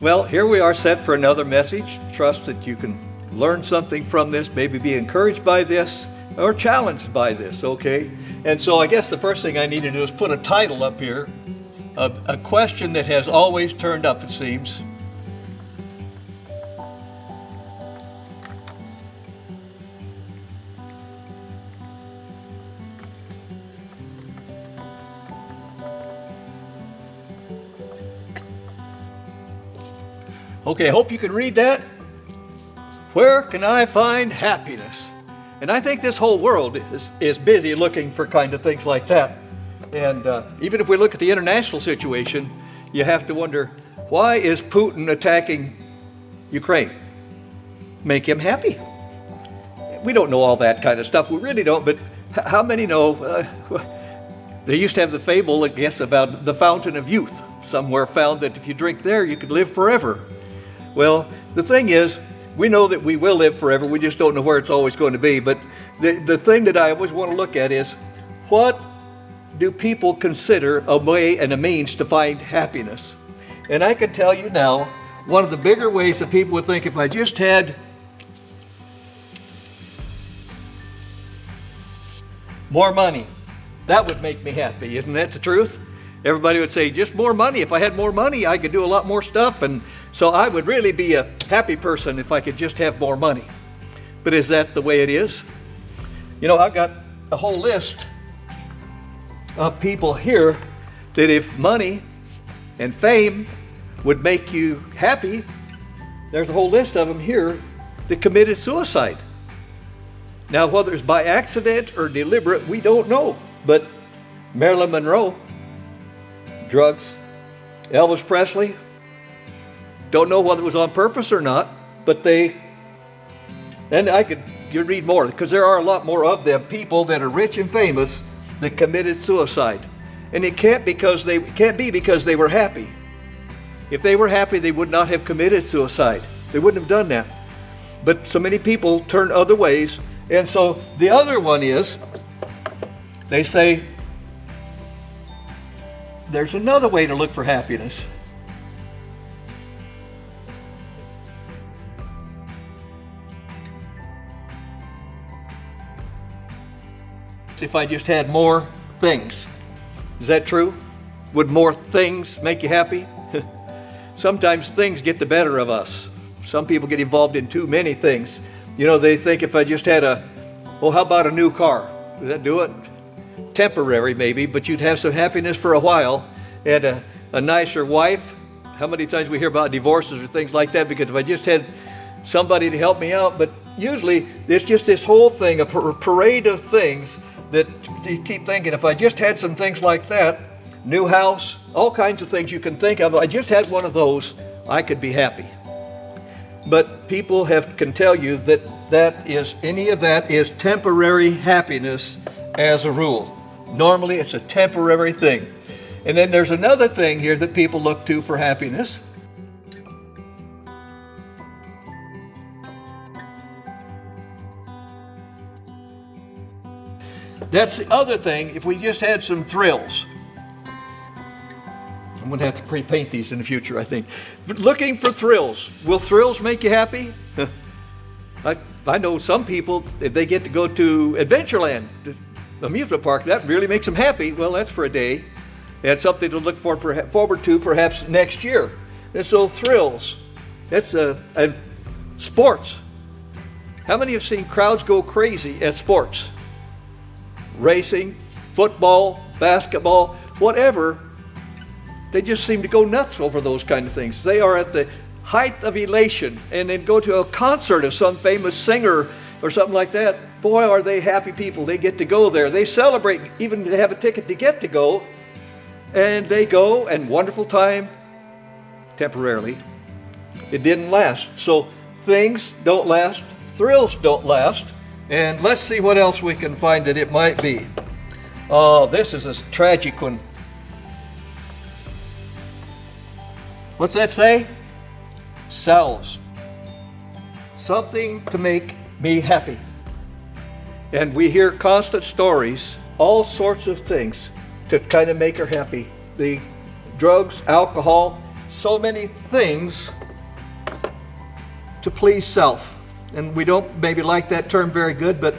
Well, here we are set for another message. Trust that you can learn something from this, maybe be encouraged by this or challenged by this, okay? And so I guess the first thing I need to do is put a title up here, a question that has always turned up, it seems. Okay, I hope you can read that. Where can I find happiness? And I think this whole world is busy looking for kind of things like that. And even if we look at the international situation, you have to wonder, why is Putin attacking Ukraine? Make him happy? We don't know all that kind of stuff. We really don't, but how many know? They used to have the fable, I guess, about the fountain of youth. Somewhere found that if you drink there, you could live forever. Well, the thing is, we know that we will live forever. We just don't know where it's always going to be. But the thing that I always want to look at is, what do people consider a way and a means to find happiness? And I can tell you now, one of the bigger ways that people would think, if I just had more money, that would make me happy. Isn't that the truth? Everybody would say, just more money. If I had more money, I could do a lot more stuff. And so I would really be a happy person if I could just have more money. But is that the way it is? You know, I've got a whole list of people here that if money and fame would make you happy, there's a whole list of them here that committed suicide. Now, whether it's by accident or deliberate, we don't know. But Marilyn Monroe, drugs. Elvis Presley, don't know whether it was on purpose or not, but you read more, because there are a lot more of them, people that are rich and famous that committed suicide. And it can't be because they were happy. If they were happy, they would not have committed suicide. They wouldn't have done that. But so many people turn other ways. And so the other one is, they say, there's another way to look for happiness. If I just had more things. Is that true? Would more things make you happy? Sometimes things get the better of us. Some people get involved in too many things. You know, they think if I just had how about a new car? Would that do it? Temporary maybe, but you'd have some happiness for a while. And a nicer wife. How many times we hear about divorces or things like that, because if I just had somebody to help me out, but usually it's just this whole thing, a parade of things that you keep thinking, if I just had some things like that, new house, all kinds of things you can think of, if I just had one of those, I could be happy. But people can tell you that any of that is temporary happiness as a rule. Normally it's a temporary thing. And then there's another thing here that people look to for happiness. That's the other thing, if we just had some thrills. I'm going to have to pre-paint these in the future, I think. Looking for thrills. Will thrills make you happy? I know some people, if they get to go to Adventureland, amusement park, that really makes them happy. Well, that's for a day. And something to look forward to perhaps next year. And so thrills. That's sports. How many have seen crowds go crazy at sports? Racing, football, basketball, whatever. They just seem to go nuts over those kind of things. They are at the height of elation, and then go to a concert of some famous singer or something like that. Boy, are they happy people. They get to go there. They celebrate, even to have a ticket to get to go. And they go, and wonderful time, temporarily. It didn't last. So things don't last, thrills don't last. And let's see what else we can find that it might be. Oh, this is a tragic one. What's that say? Selves. Something to make me happy. And we hear constant stories, all sorts of things to kind of make her happy. The drugs, alcohol, so many things to please self. And we don't maybe like that term very good, but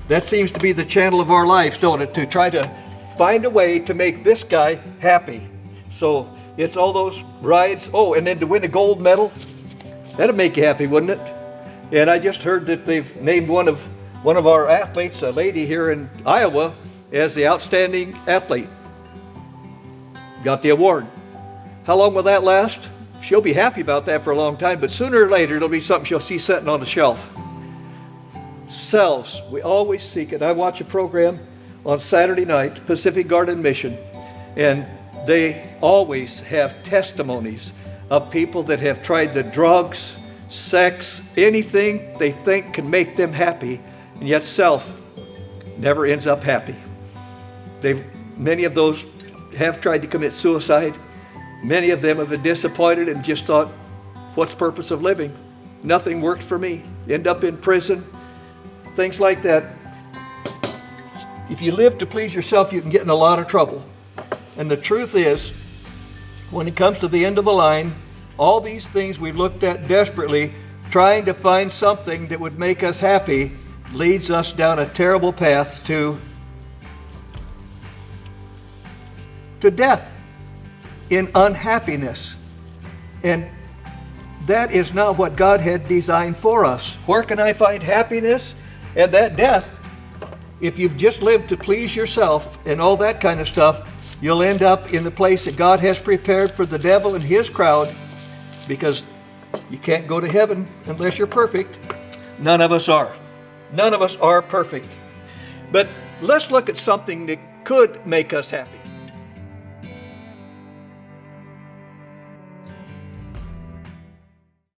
that seems to be the channel of our lives, don't it? To try to find a way to make this guy happy. So it's all those rides. Oh, and then to win a gold medal, that'd make you happy, wouldn't it? And I just heard that they've named one of our athletes, a lady here in Iowa, as the outstanding athlete. Got the award. How long will that last? She'll be happy about that for a long time, but sooner or later it'll be something she'll see sitting on the shelf. Selves, we always seek it. I watch a program on Saturday night, Pacific Garden Mission, and they always have testimonies of people that have tried the drugs, sex, anything they think can make them happy, and yet self never ends up happy. Many of those have tried to commit suicide. Many of them have been disappointed and just thought, what's the purpose of living? Nothing works for me. End up in prison, things like that. If you live to please yourself, you can get in a lot of trouble. And the truth is, when it comes to the end of the line, all these things we've looked at desperately, trying to find something that would make us happy, leads us down a terrible path to death, in unhappiness. And that is not what God had designed for us. Where can I find happiness? And that death, if you've just lived to please yourself and all that kind of stuff, you'll end up in the place that God has prepared for the devil and his crowd, because you can't go to heaven unless you're perfect. None of us are. None of us are perfect. But let's look at something that could make us happy.